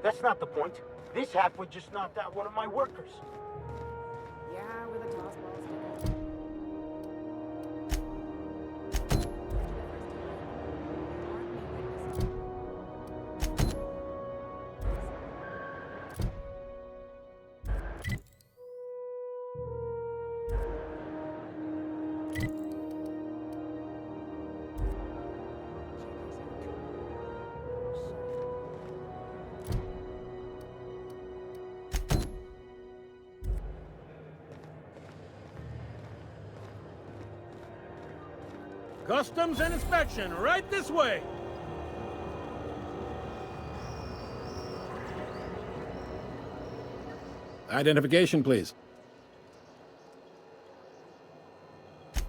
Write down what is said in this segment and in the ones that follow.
That's not the point. This halfway just knocked out one of my workers. Yeah, with a toss ball. Customs and inspection, right this way! Identification, please.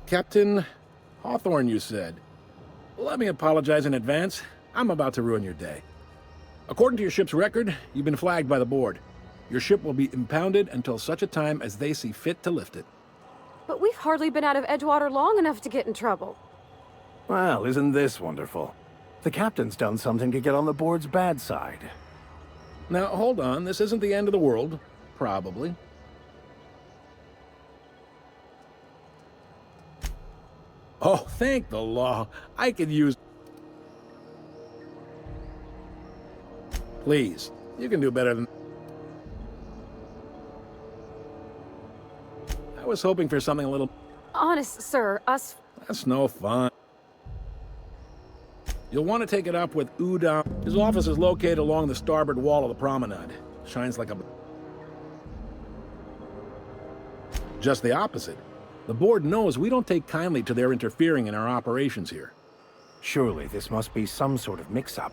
Captain Hawthorne, you said. Let me apologize in advance. I'm about to ruin your day. According to your ship's record, you've been flagged by the board. Your ship will be impounded until such a time as they see fit to lift it. But we've hardly been out of Edgewater long enough to get in trouble. Well, isn't this wonderful? The captain's done something to get on the board's bad side. Now, hold on. This isn't the end of the world. Probably. Oh, thank the law. I could use... Please. You can do better than... I was hoping for something a little... Honest, sir, us... That's no fun. You'll want to take it up with Udon. His office is located along the starboard wall of the promenade. Shines like a... Just the opposite. The board knows we don't take kindly to their interfering in our operations here. Surely this must be some sort of mix-up.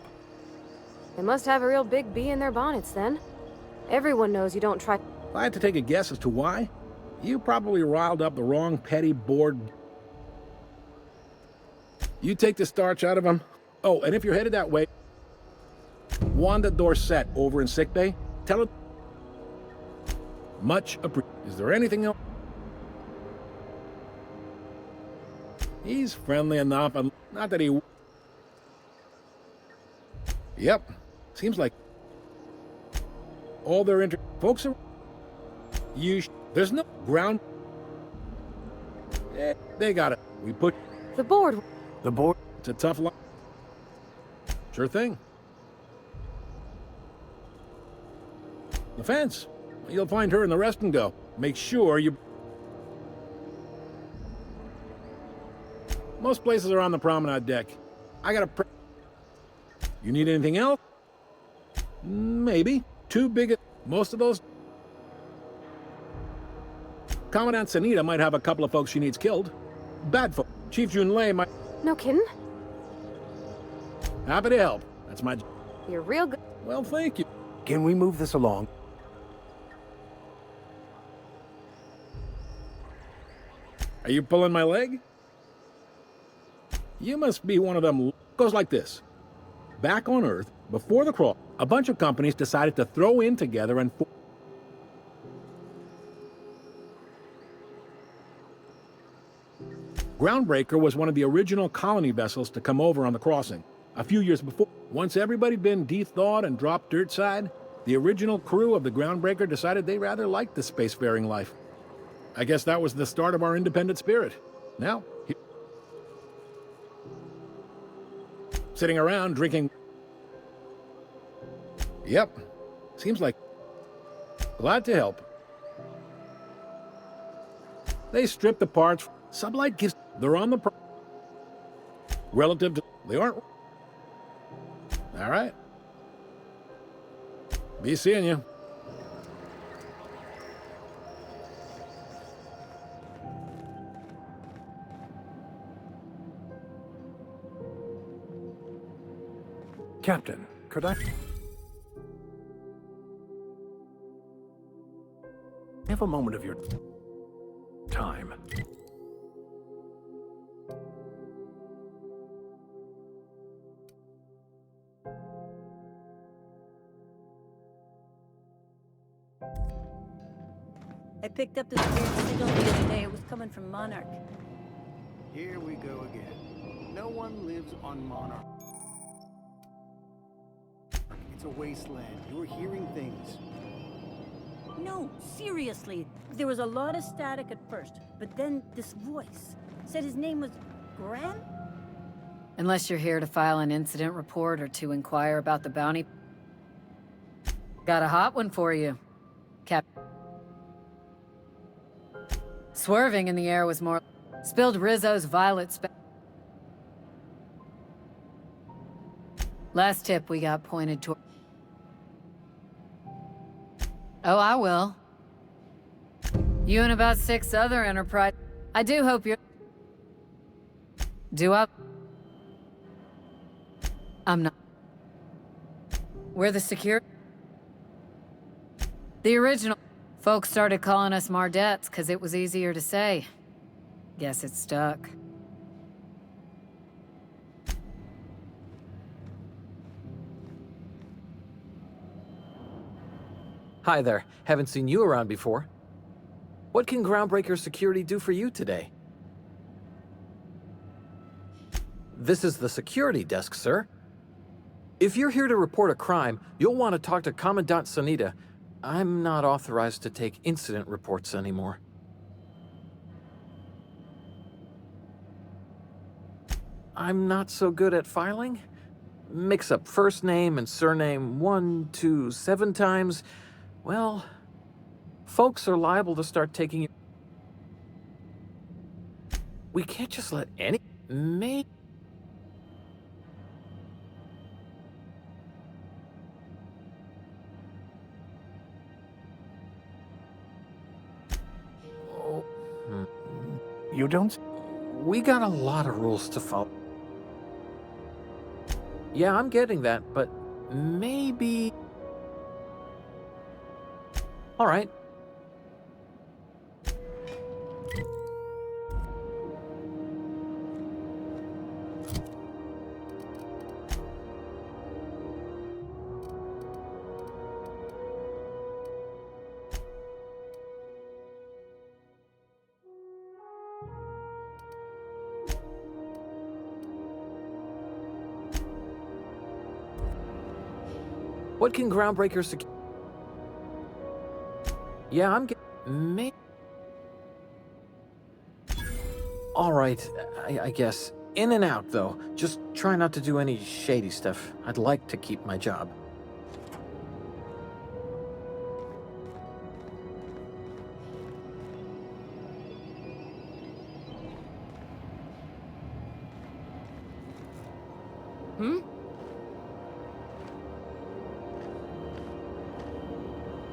They must have a real big bee in their bonnets, then. Everyone knows you don't try... If I had to take a guess as to why, you probably riled up the wrong petty board... You take the starch out of them. Oh, and if you're headed that way, Wanda Dorset over in sickbay, tell her... Much appreciated. Is there anything else? He's friendly enough, and not that he... Yep, seems like... All their folks are... There's no ground... They got it. We put... The board... The board... It's a tough line. Sure thing. The fence. You'll find her in the rest and go. Make sure you... Most places are on the promenade deck. I got a... You need anything else? Maybe. Too big... Most of those... Commandant Sanita might have a couple of folks she needs killed. Bad folk. Chief Junlei might... No kidding? Happy to help. That's my... You're real good. Well, thank you. Can we move this along? Are you pulling my leg? You must be one of them... Goes like this. Back on Earth, before the crawl, a bunch of companies decided to throw in together and... Groundbreaker was one of the original colony vessels to come over on the crossing. A few years before, once everybody'd been de-thawed and dropped dirt side, the original crew of the Groundbreaker decided they rather liked the spacefaring life. I guess that was the start of our independent spirit. Now, sitting around drinking... Yep, seems like... Glad to help. They stripped the parts. Sublight gives... They're on the... Relative to... They aren't... All right. Be seeing you. Captain, could I have a moment of your time? I picked up this weird signal the other day. It was coming from Monarch. Here we go again. No one lives on Monarch. It's a wasteland. You're hearing things. No, seriously. There was a lot of static at first, but then this voice said his name was Gran? Unless you're here to file an incident report or to inquire about the bounty. Got a hot one for you, Cap. Swerving in the air was more... Spilled Rizzo's violet Last tip we got pointed toward... Oh, I will. You and about 6 other Enterprise... I do hope you're... Do I... I'm not... We're the secure... The original... Folks started calling us Mardettes because it was easier to say. Guess it stuck. Hi there. Haven't seen you around before. What can Groundbreaker Security do for you today? This is the security desk, sir. If you're here to report a crime, you'll want to talk to Commandant Sanita. I'm not authorized to take incident reports anymore. I'm not so good at filing. Mix up first name and surname 1, 2, 7 times. Well, folks are liable to start taking you. We can't just let any... You don't? We got a lot of rules to follow. Yeah, I'm getting that, but maybe... All right. What can Groundbreaker secure? Yeah, I'm getting... All right, I guess. In and out, though. Just try not to do any shady stuff. I'd like to keep my job.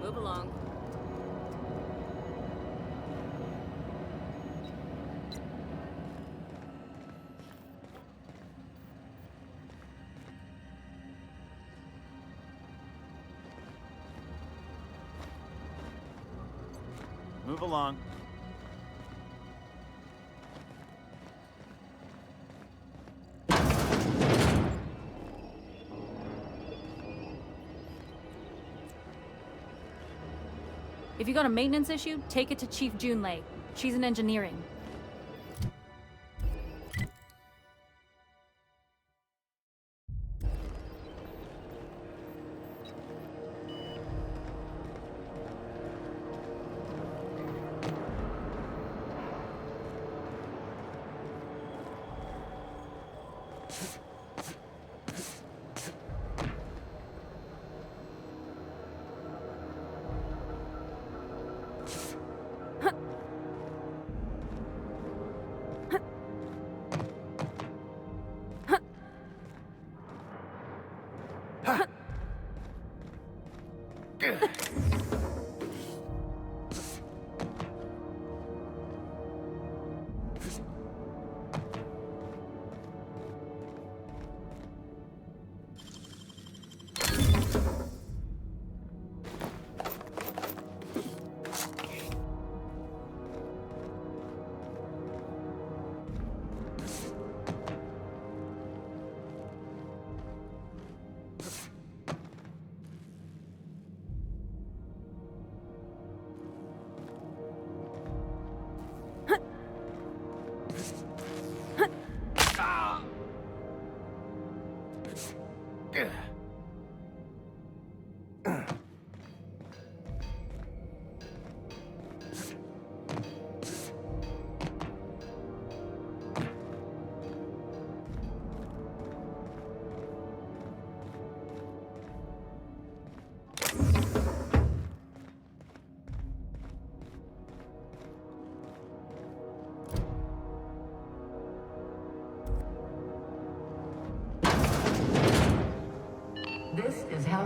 Move along. Move along. If you got a maintenance issue, take it to Chief Junlei. She's in engineering.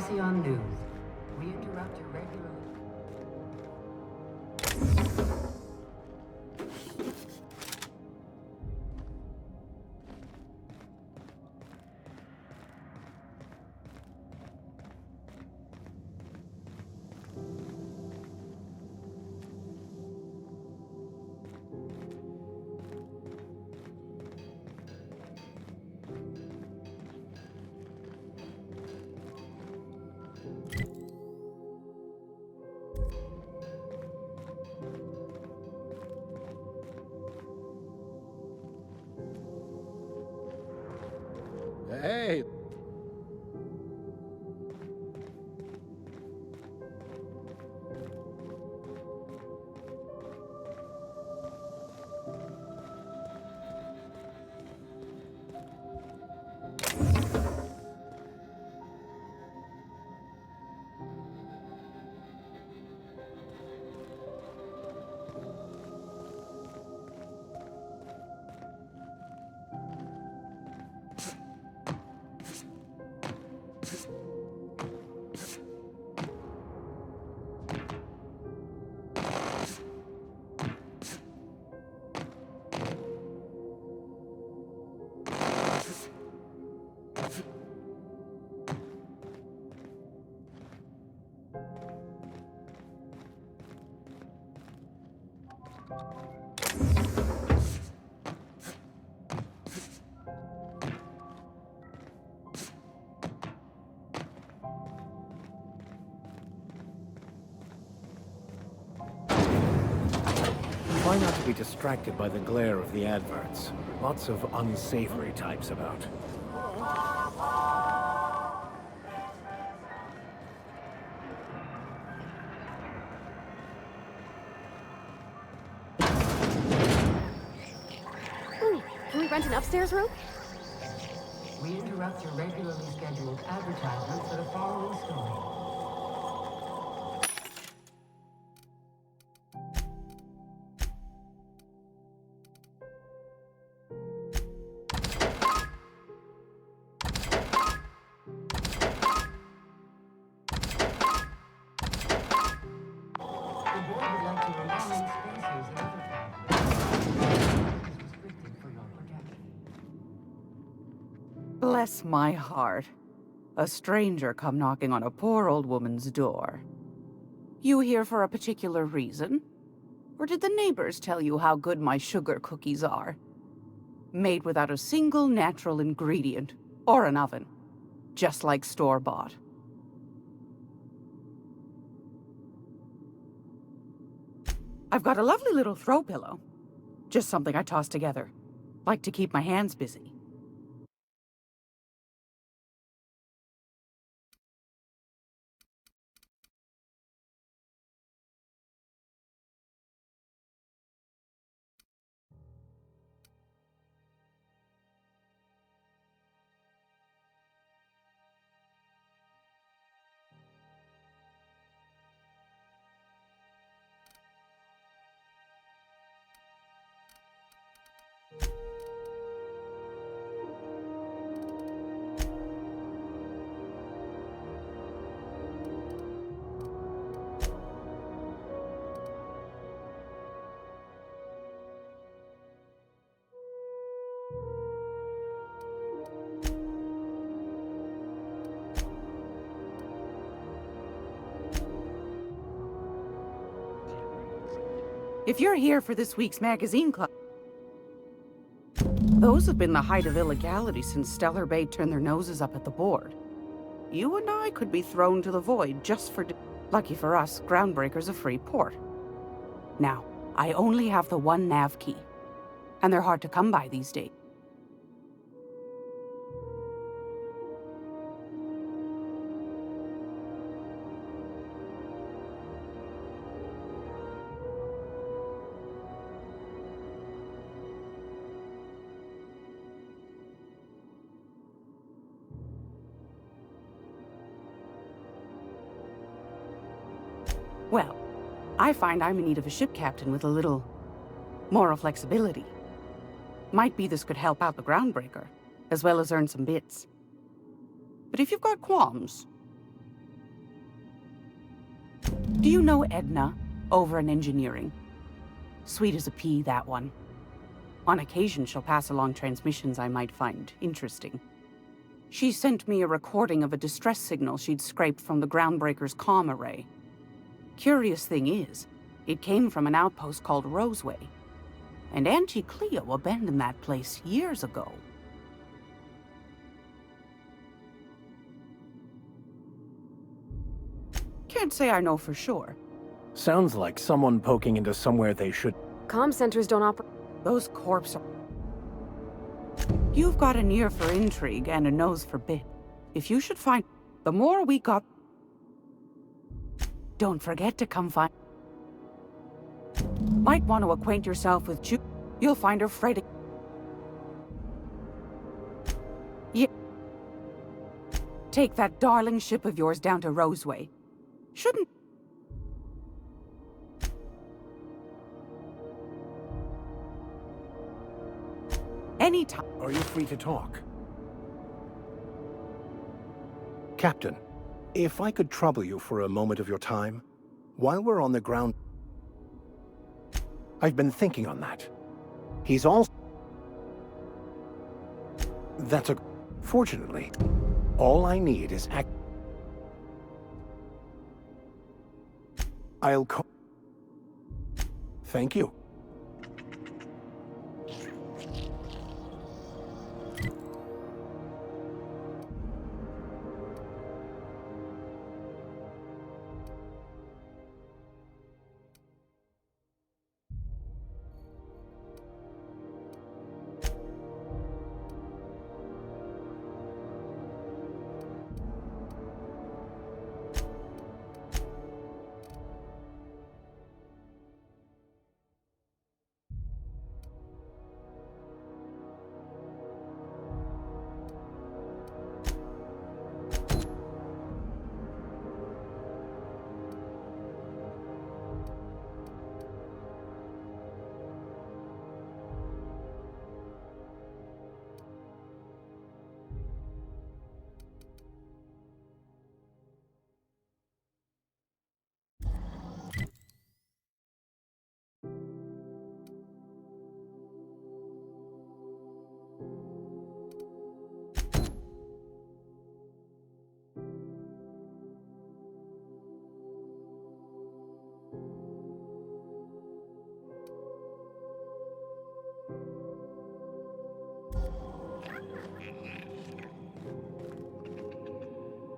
Halcyon News. We interrupt your regular... Hey, Try not to be distracted by the glare of the adverts. Lots of unsavory types about. Ooh, can we rent an upstairs room? We interrupt your regularly scheduled advertisement for the following story. The board would like to remind sponsors and advertisers is restricted for your protection. Bless my heart. A stranger come knocking on a poor old woman's door. You here for a particular reason? Or did the neighbors tell you how good my sugar cookies are? Made without a single natural ingredient, or an oven. Just like store-bought. I've got a lovely little throw pillow. Just something I toss together. Like to keep my hands busy. If you're here for this week's magazine club, those have been the height of illegality since Stellar Bay turned their noses up at the board. You and I could be thrown to the void just for... Lucky for us, Groundbreaker's a free port. Now, I only have the one nav key, and they're hard to come by these days. Well, I find I'm in need of a ship captain with a little moral flexibility. Might be this could help out the Groundbreaker, as well as earn some bits. But if you've got qualms, Do you know Edna, over in engineering? Sweet as a pea, that one. On occasion, she'll pass along transmissions I might find interesting. She sent me a recording of a distress signal she'd scraped from the Groundbreaker's comm array. Curious thing is, it came from an outpost called Roseway. And Auntie Cleo abandoned that place years ago. Can't say I know for sure. Sounds like someone poking into somewhere they should. Comm centers don't operate. Those corps are... You've got an ear for intrigue and a nose for bit. If you should find... The more we got... Don't forget to come find... Might want to acquaint yourself with Ju... You'll find her freighting... Yeah. Take that darling ship of yours down to Roseway. Shouldn't... Anytime. Are you free to talk? Captain, if I could trouble you for a moment of your time, while we're on the ground... I've been thinking on that. He's also... That's a... Fortunately, all I need is I'll call... Thank you.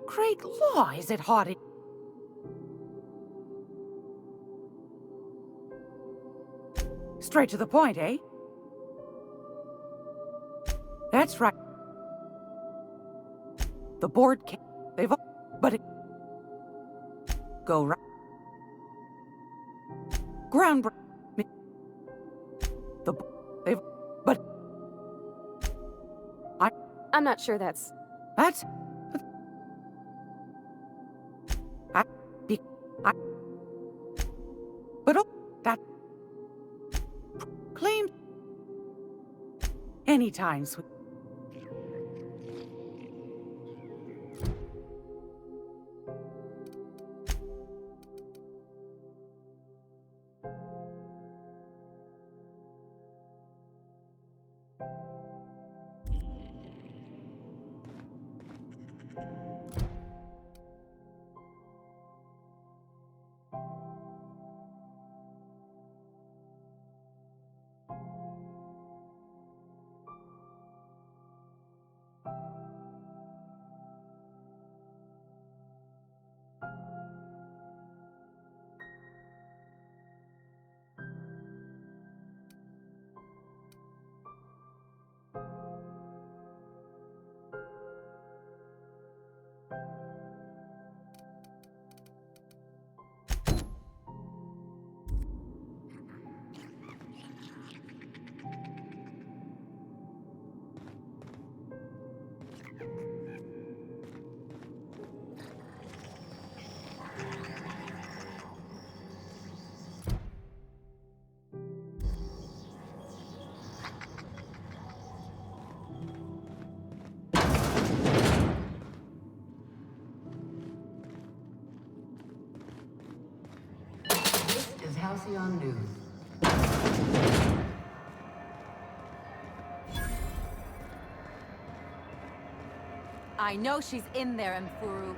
Great law, is it hot in... Straight to the point, eh? That's right. The board can't... They've... But it... Go right... Ground... The... They've... But... I'm not sure that's... That's... But oh, that... Claimed... Anytime, sweet... Halcyon News. I know she's in there, Mfuru.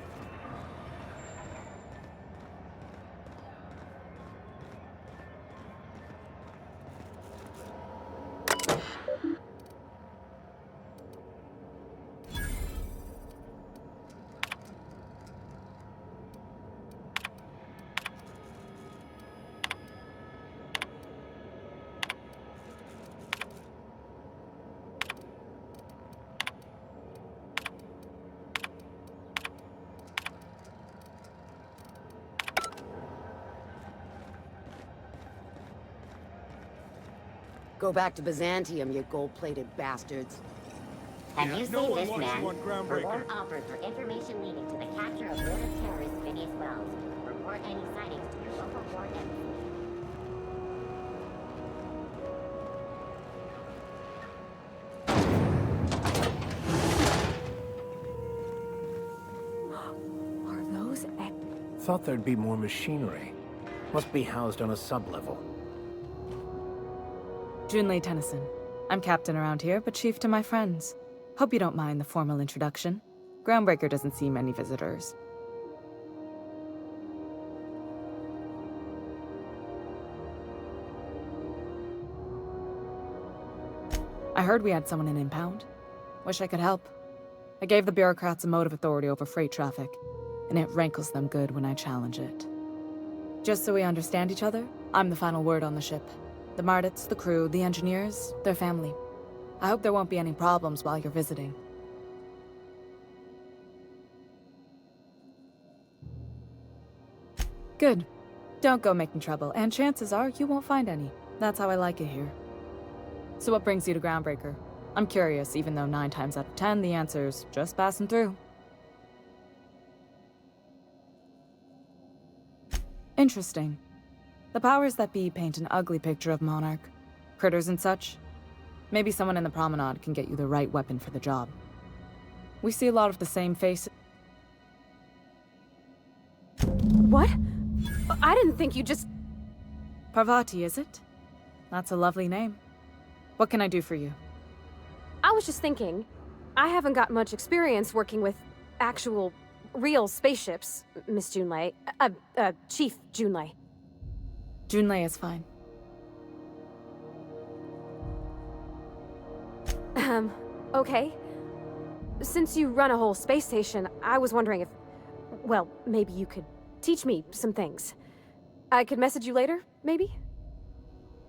Go back to Byzantium, you gold-plated bastards. Have you seen this man? Reward offered for information leading to the capture of one of terrorist Phineas Wells. Report any sightings to your local port embassy. Are those Thought there'd be more machinery. Must be housed on a sub-level. Junlei Tennyson. I'm captain around here, but chief to my friends. Hope you don't mind the formal introduction. Groundbreaker doesn't see many visitors. I heard we had someone in impound. Wish I could help. I gave the bureaucrats a motive authority over freight traffic, and it rankles them good when I challenge it. Just so we understand each other, I'm the final word on the ship. The Mardits, the crew, the engineers, their family. I hope there won't be any problems while you're visiting. Good. Don't go making trouble, and chances are you won't find any. That's how I like it here. So what brings you to Groundbreaker? I'm curious, even though 9 times out of 10 the answer's just passing through. Interesting. The powers that be paint an ugly picture of Monarch. Critters and such. Maybe someone in the promenade can get you the right weapon for the job. We see a lot of the same faces. What? I didn't think you just... Parvati, is it? That's a lovely name. What can I do for you? I was just thinking, I haven't got much experience working with actual, real spaceships, Miss Junlei. Chief Junlei. Junlei is fine. Okay. Since you run a whole space station, I was wondering if... Well, maybe you could teach me some things. I could message you later, maybe?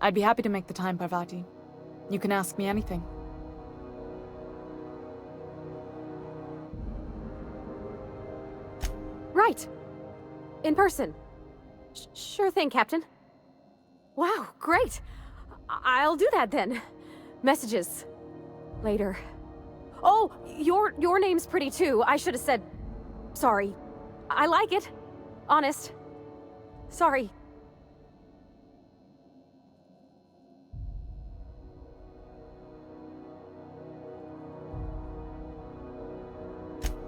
I'd be happy to make the time, Parvati. You can ask me anything. Right. In person. Sure thing, Captain. Wow, great. I'll do that then. Messages. Later. Oh, your name's pretty too. I should have said... Sorry. I like it. Honest. Sorry.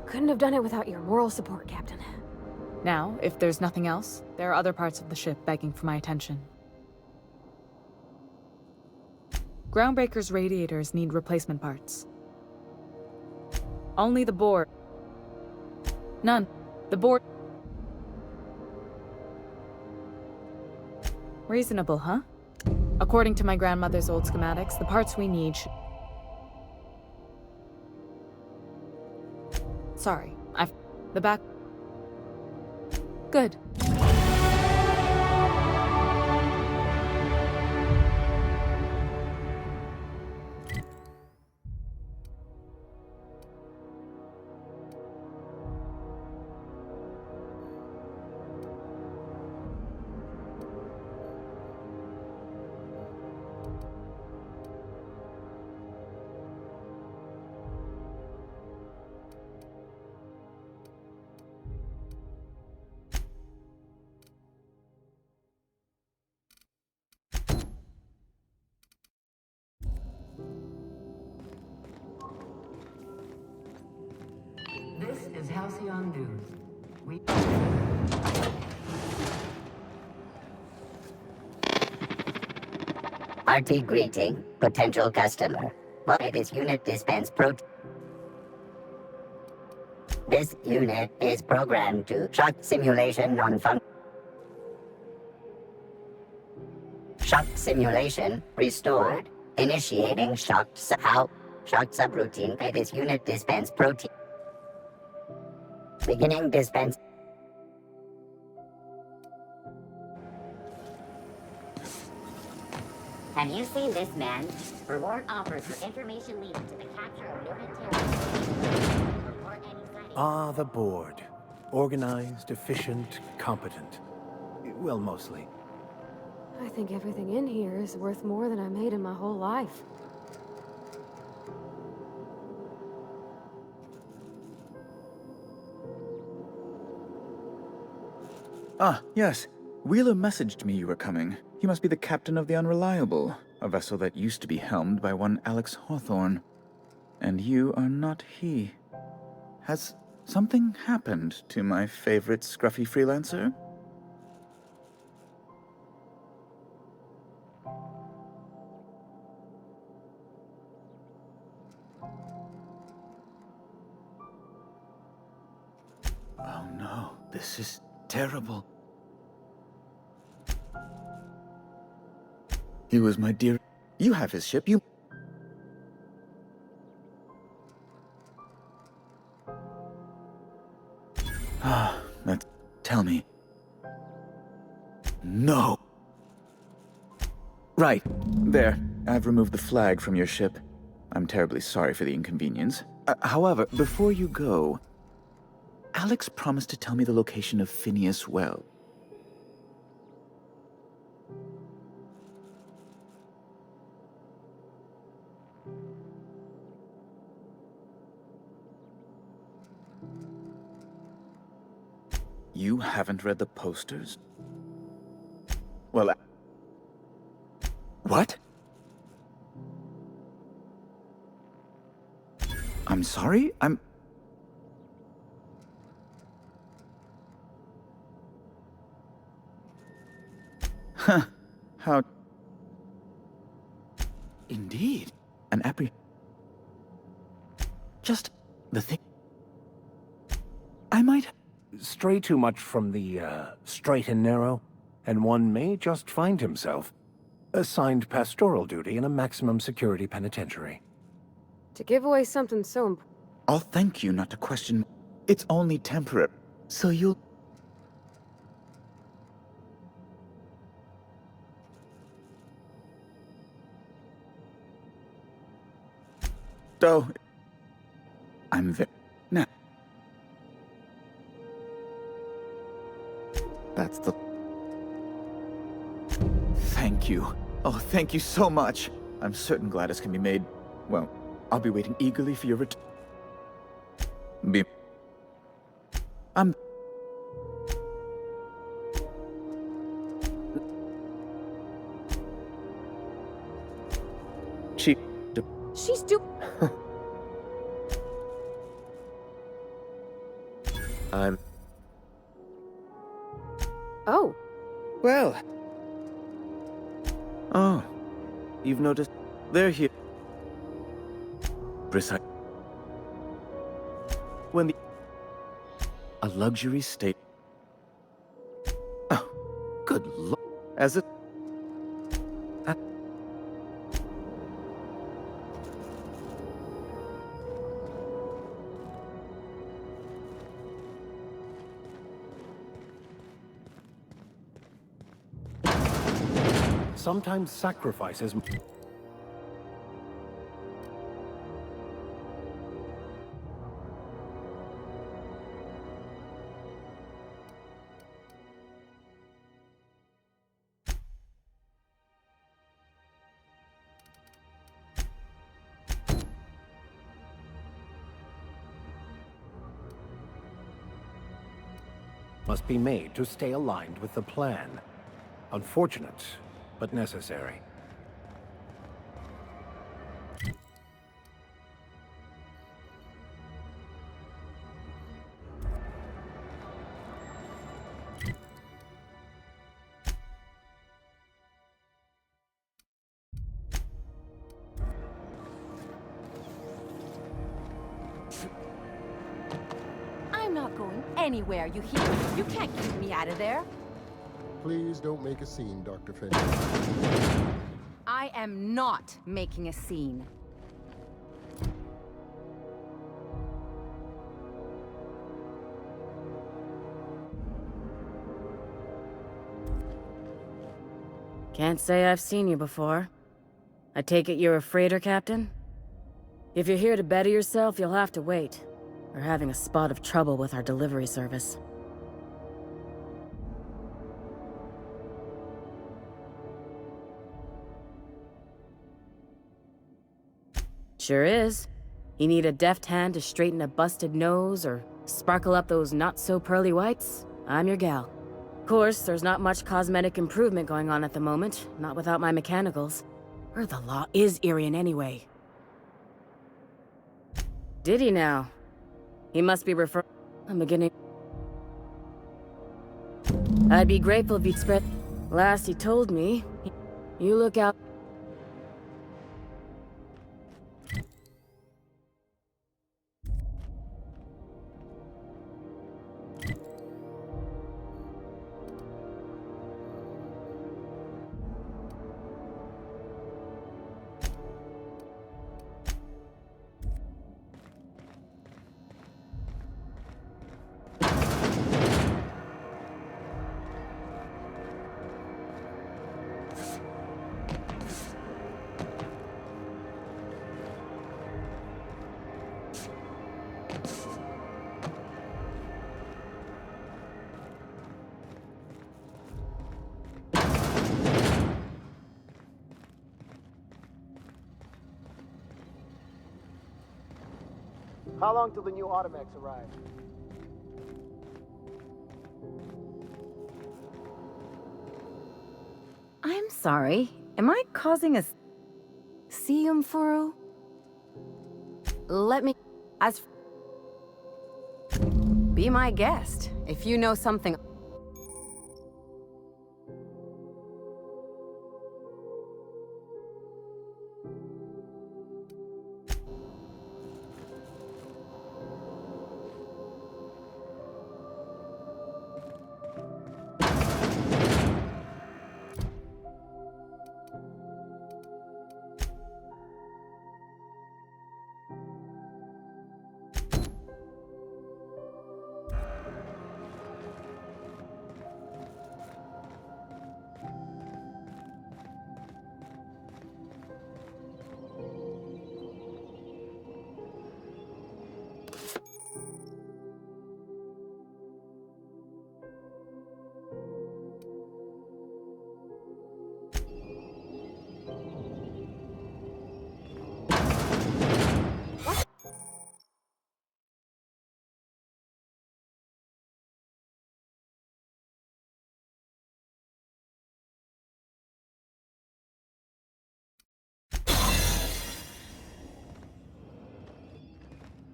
Couldn't have done it without your moral support, Captain. Now, if there's nothing else, there are other parts of the ship begging for my attention. Groundbreaker's radiators need replacement parts. Only the board. None. The board... Reasonable, huh? According to my grandmother's old schematics, the parts we need should... Sorry, the back... Good. This is Halcyon News. Hearty greeting, potential customer. Why this unit dispense protein? This unit is programmed to shock simulation non-function. Shock simulation restored. Initiating shock subroutine. Why this unit dispense protein? Beginning dispense. Have you seen this man? Reward offered for information leading to the capture of noted terrorists. Report any sightings. Ah, the board. Organized, efficient, competent. Well, mostly. I think everything in here is worth more than I made in my whole life. Ah, yes. Wheeler messaged me you were coming. He must be the captain of the Unreliable, a vessel that used to be helmed by one Alex Hawthorne. And you are not he. Has something happened to my favorite scruffy freelancer? Oh no, this is terrible. He was my dear. You have his ship, you. Ah, tell me. No! Right, there. I've removed the flag from your ship. I'm terribly sorry for the inconvenience. However, before you go, Alex promised to tell me the location of Phineas Well. You haven't read the posters? Well, what? I'm sorry? Huh. How... Indeed. An Just the thing... I might... Stray too much from the, straight and narrow, and one may just find himself assigned pastoral duty in a maximum security penitentiary. To give away something so important. I'll thank you not to question. It's only temporary, so you'll... So... I'm very... Now... That's the... Thank you. Oh, thank you so much. I'm certain Gladys can be made... Well, I'll be waiting eagerly for your return. I'm... She's do... I'm... Oh. Well... Oh. You've noticed... They're here. Precise. When the... A luxury state... Oh. Good lord. As it... Sometimes sacrifices... must be made to stay aligned with the plan. Unfortunate, but necessary. anywhere, you hear? You can't keep me out of there. Please don't make a scene, Dr. Finn. I am not making a scene. Can't say I've seen you before. I take it you're a freighter captain? If you're here to better yourself, you'll have to wait. We're having a spot of trouble with our delivery service. Sure is. You need a deft hand to straighten a busted nose or sparkle up those not-so-pearly whites? I'm your gal. Of course, there's not much cosmetic improvement going on at the moment, not without my mechanicals. Where the law is Irian anyway? Did he now? He must be referring... I'm beginning... I'd be grateful if you'd spread... Last he told me, you look out... How long till the new Automax arrive? I'm sorry. Am I causing a... Seum furrow? Let me... Be my guest, if you know something...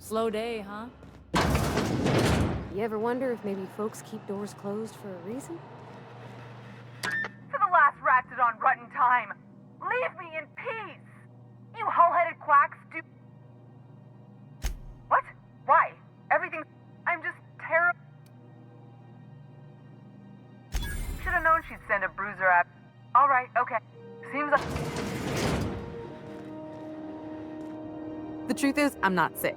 Slow day, huh? You ever wonder if maybe folks keep doors closed for a reason? To the last ratted on rotten time, leave me in peace! You hull-headed quacks do... What? Why? Everything... I'm just terrible... Should've known she'd send a bruiser at... Alright, okay. Seems like... The truth is, I'm not sick.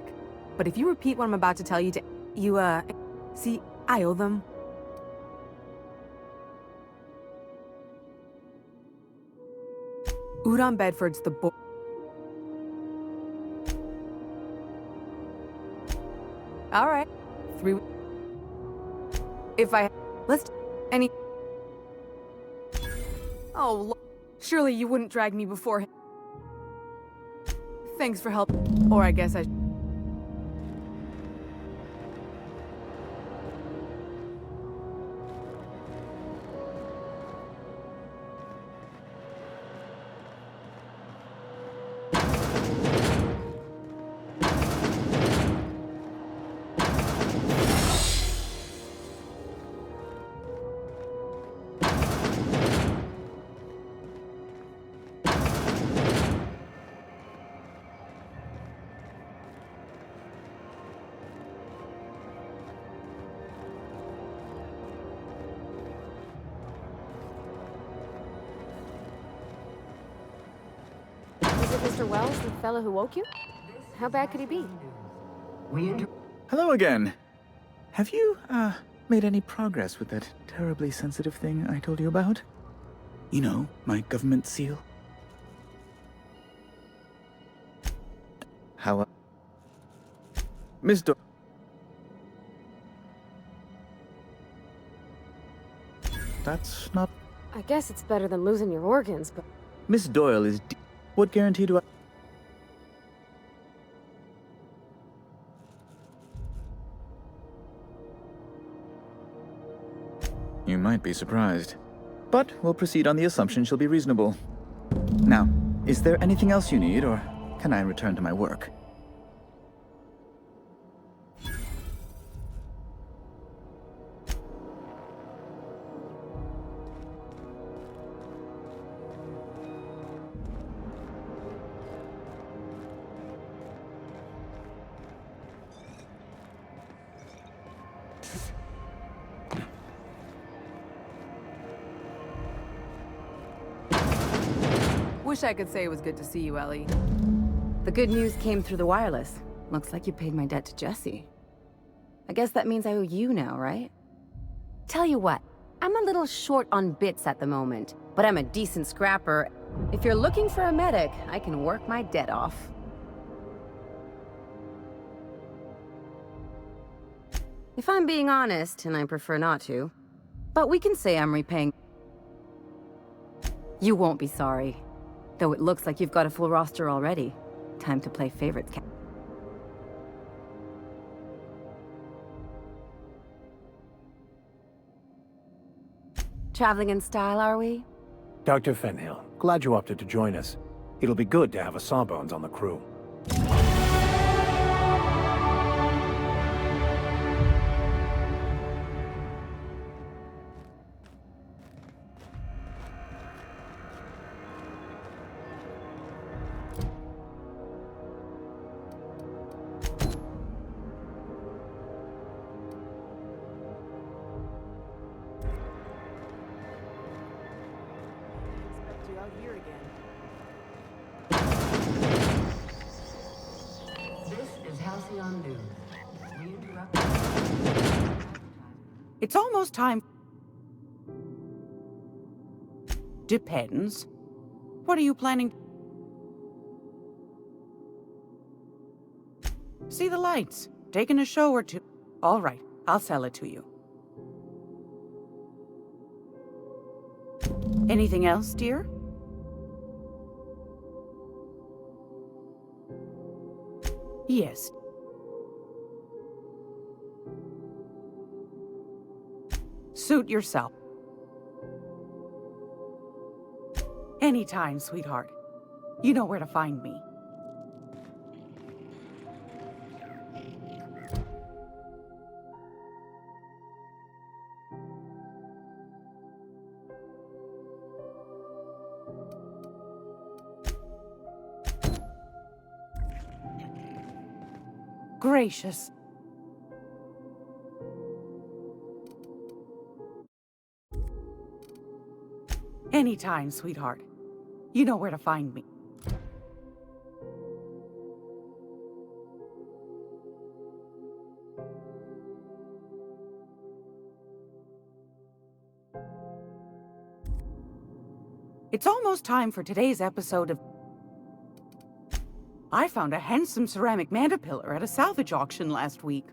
But if you repeat what I'm about to tell you see, I owe them. Udon Bedford's the boy. All right. 3 If I... Let's... Any... Oh, surely you wouldn't drag me before him. Thanks for help. Or I guess I... Mr. Wells the fellow who woke you? How bad could he be? Hello again. Have you, made any progress with that terribly sensitive thing I told you about? You know, my government seal? How, Miss Do- That's not... I guess it's better than losing your organs, but... Miss Doyle is... What guarantee do I... You might be surprised. But we'll proceed on the assumption she'll be reasonable. Now, is there anything else you need, or can I return to my work? Wish I could say it was good to see you, Ellie. The good news came through the wireless. Looks like you paid my debt to Jesse. I guess that means I owe you now, right? Tell you what, I'm a little short on bits at the moment, but I'm a decent scrapper. If you're looking for a medic, I can work my debt off. If I'm being honest, and I prefer not to, but we can say I'm repaying. You won't be sorry. Though it looks like you've got a full roster already. Time to play favorites. Traveling in style, are we? Dr. Fenhill, glad you opted to join us. It'll be good to have a Sawbones on the crew. It's almost time. Depends. What are you planning? See the lights. Taking a show or two. All right, I'll sell it to you. Anything else, dear? Yes. Suit yourself. Anytime, sweetheart. You know where to find me. Gracious. Anytime, sweetheart. You know where to find me. It's almost time for today's episode of... I found a handsome ceramic mandapillar at a salvage auction last week.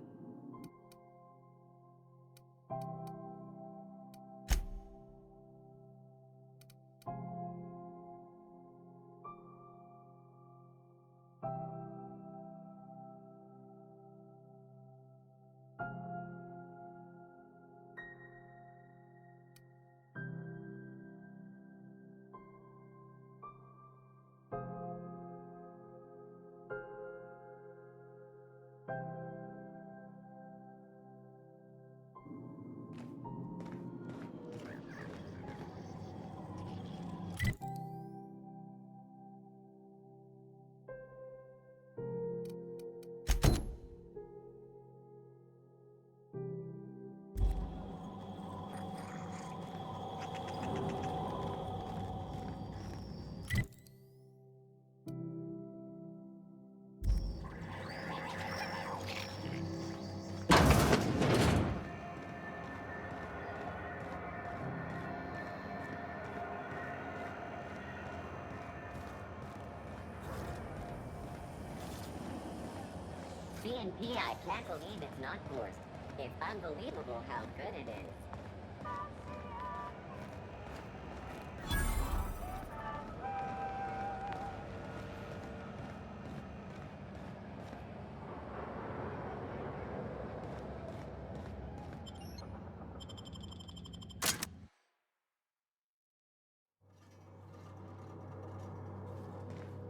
P&P, I can't believe it's not forced. It's unbelievable how good it is.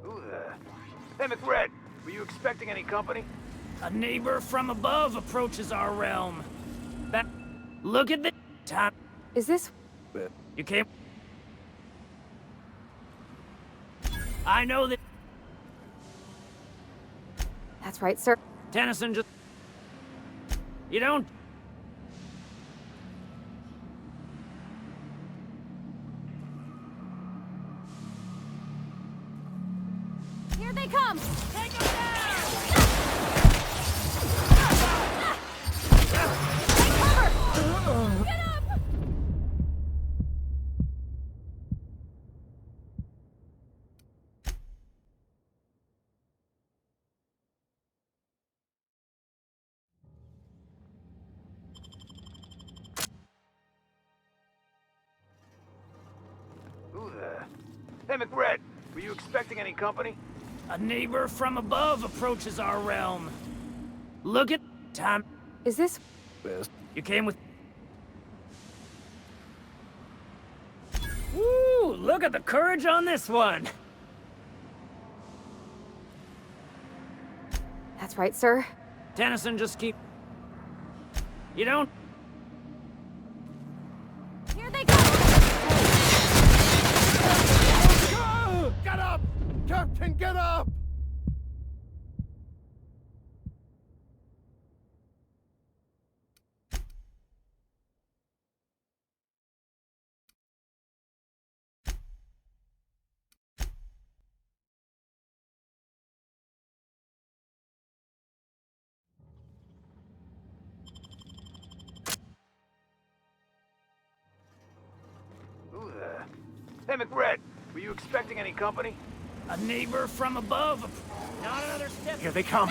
Who the... Hey, McRed, were you expecting any company? A neighbor from above approaches our realm. Look at the time. Is this... You came... I know that... That's right, sir. Tennyson just... You don't... Here they come! Take them down! Take cover! Get up! Who the... Hey, McRed, were you expecting any company? A neighbor from above approaches our realm. Look at time. Is this... You came with... Woo! Look at the courage on this one. That's right, sir. Tennyson, just keep... You don't... Here they come! Get up! Captain, get up! Who the... Hey, McRed, were you expecting any company? A neighbor from above. Not another step. Here they come.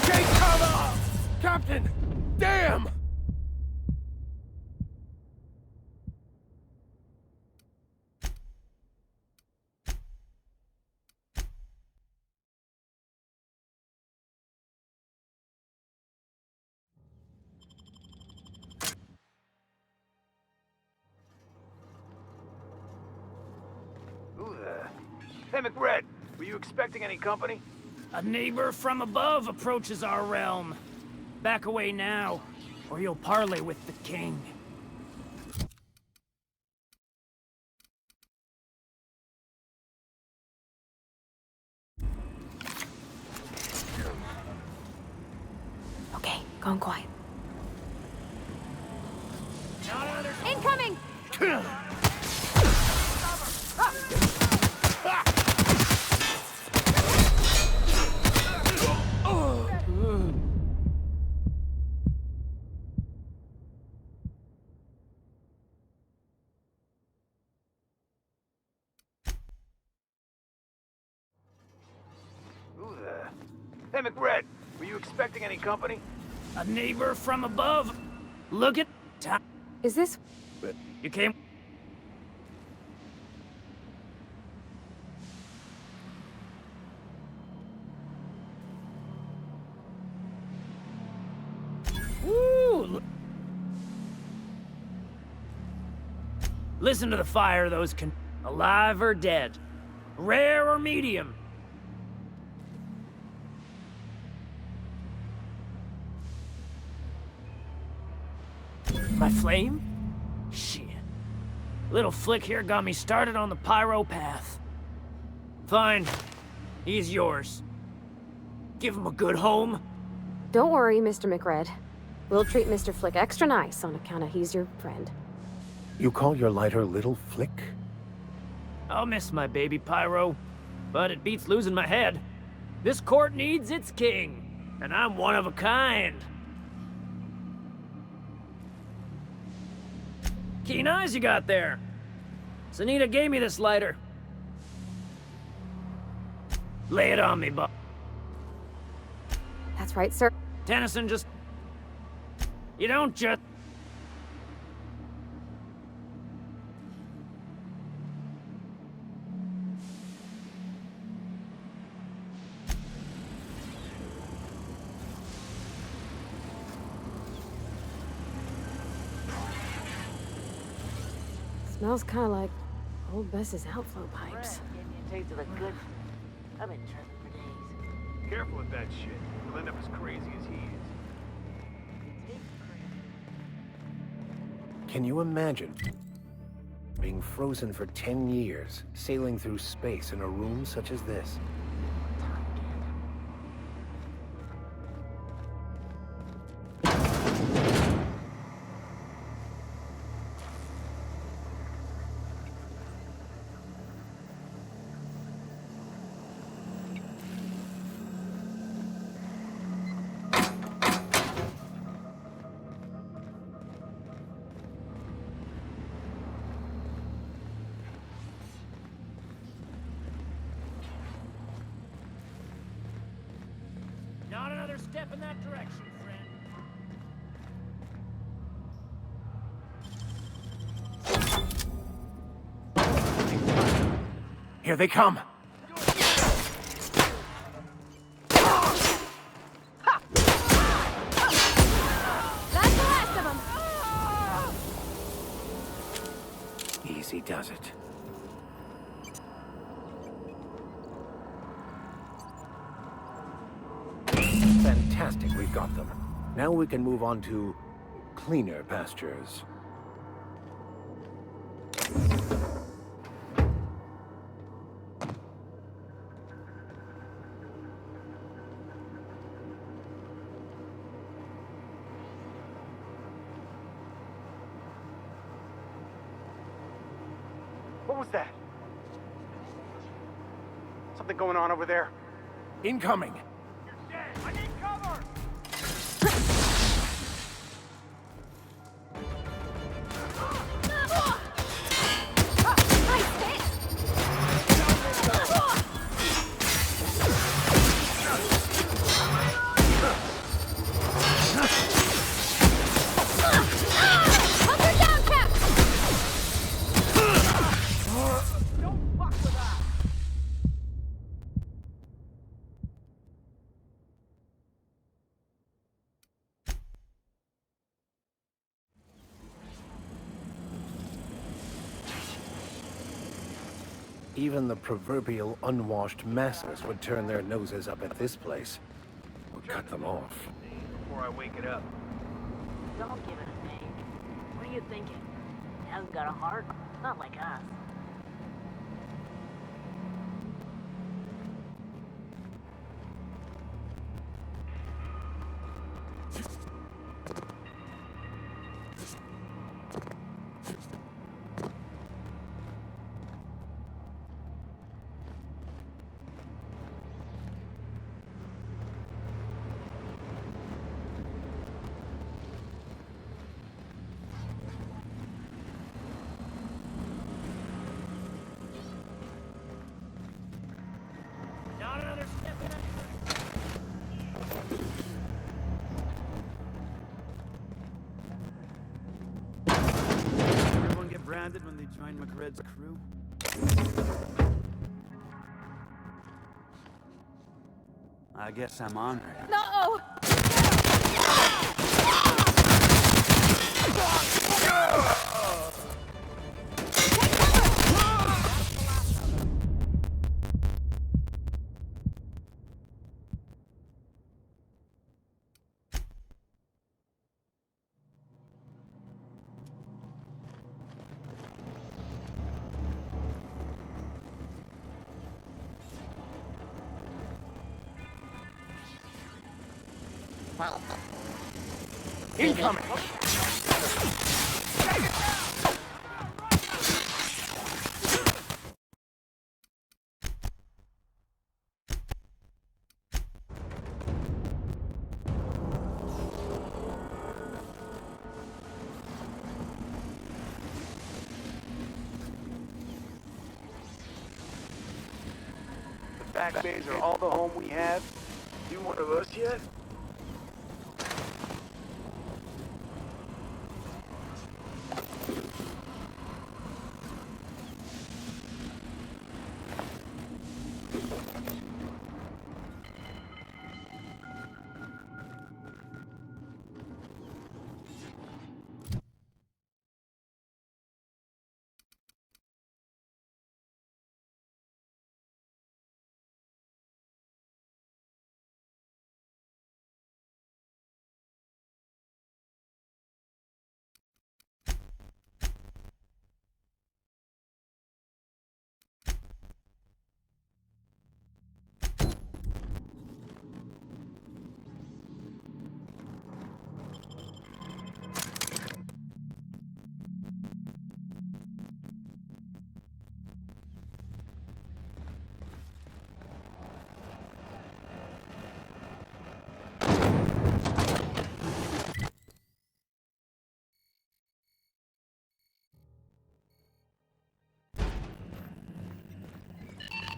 Take cover! Captain! Damn! Who the... Hey, McRed, were you expecting any company? A neighbor from above approaches our realm. Back away now, or you'll parley with the king. Okay, gone quiet. Not another... Incoming! Who the... Hey, McRed, were you expecting any company? A neighbor from above. Look at time. Is this... You came... Woo! Listen to the fire, those alive or dead. Rare or medium. My flame? Shit. Little flick here got me started on the pyro path. Fine. He's yours. Give him a good home. Don't worry, Mr. McRed. We'll treat Mr. Flick extra nice on account of he's your friend. You call your lighter Little Flick? I'll miss my baby pyro, but it beats losing my head. This court needs its king, and I'm one of a kind. Keen eyes you got there. Sunita gave me this lighter. Lay it on me, Bob. That's right, sir. Tennyson, just... You don't just... Smells kind of like old Bess's outflow pipes. Getting you a taste of the good. I've been tripping for days. Careful with that shit. You'll end up as crazy as he is. Can you imagine being frozen for 10 years, sailing through space in a room such as this? Not another step in that direction, friend. Here they come! That's the last of them! Easy does it. Fantastic, we've got them. Now we can move on to cleaner pastures. What was that? Something going on over there? Incoming! I need cover! Even the proverbial unwashed masses would turn their noses up at this place. We'll cut them off. Before I wake it up. Don't give it a name. What are you thinking? It hasn't got a heart? Not like us. Not another step in that Everyone get branded when they join McRed's crew? I guess I'm honored. No! Incoming! back bays are all the home we have? You one of us yet?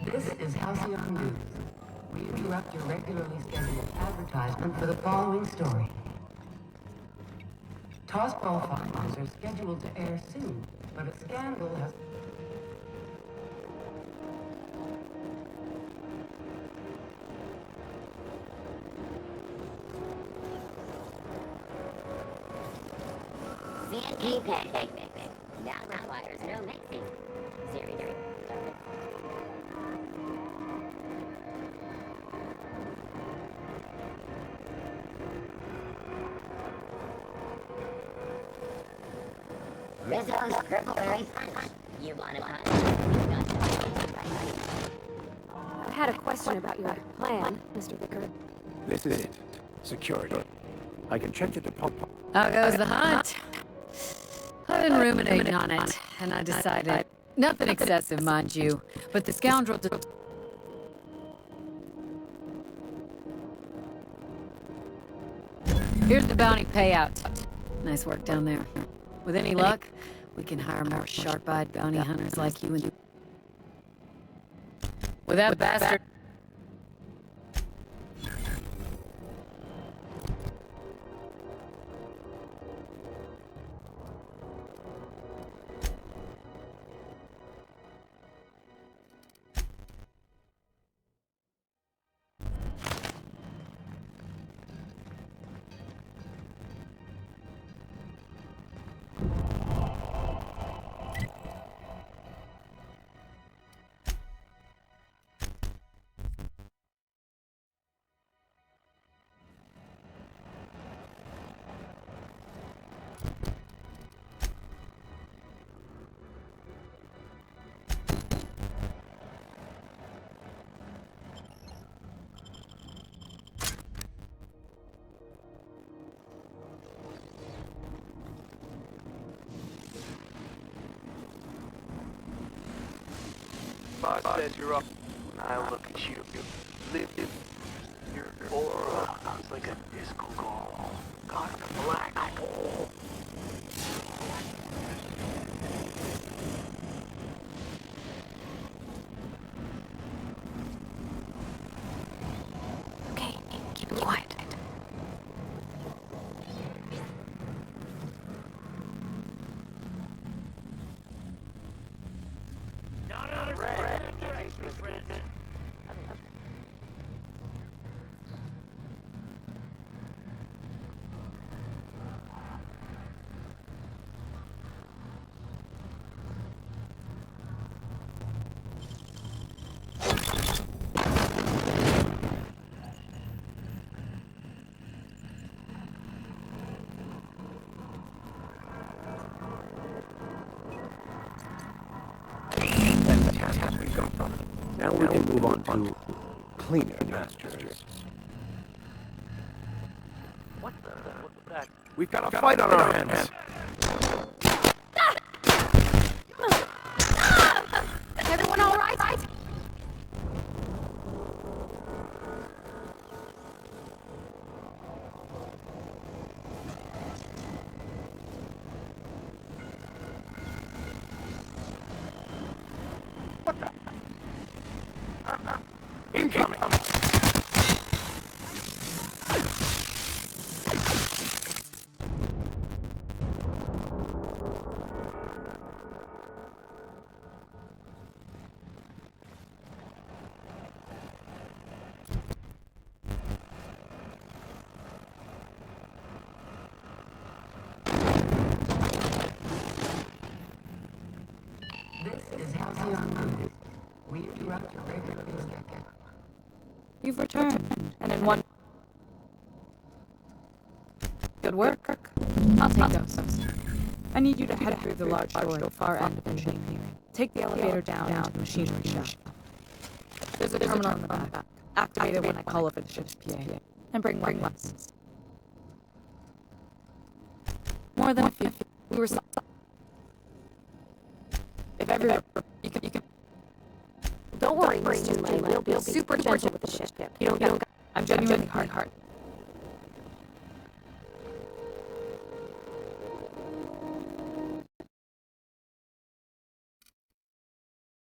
This is Halcyon News. We interrupt your regularly scheduled advertisement for the following story. Toss ball finals are scheduled to air soon, but a scandal has... Now requires no mixing. Series. Rizzo's Purple Berry Punch. You want a punch? I had a question about your plan, Mr. Vicker. This is it. Security. I can check the department. How goes the hunt? I've been ruminating on it, and I decided... Nothing excessive, mind you, but the scoundrel... Here's the bounty payout. Nice work down there. With any luck, we can hire more sharp-eyed bounty hunters like you and... With that bastard... Boss says you're up. I look at you. Your aura is like a disco ball. Got a black hole. Okay, keep it quiet. Now we can move on to cleaner pastures. What the? What's that? We've got a fight on our hands. Everyone all right? You've returned, and in one... Good work. I'll take those. I need you to head through the large door at the far end of engineering. Take the elevator down to the machinery shop. There's a terminal in the back. Activate it when I call over the ship's PA. And bring weapons. More than a few. We were... If ever... You can... Don't worry, Miss Junlei. We'll be super gentle with the ship. You don't... I'm genuinely hard.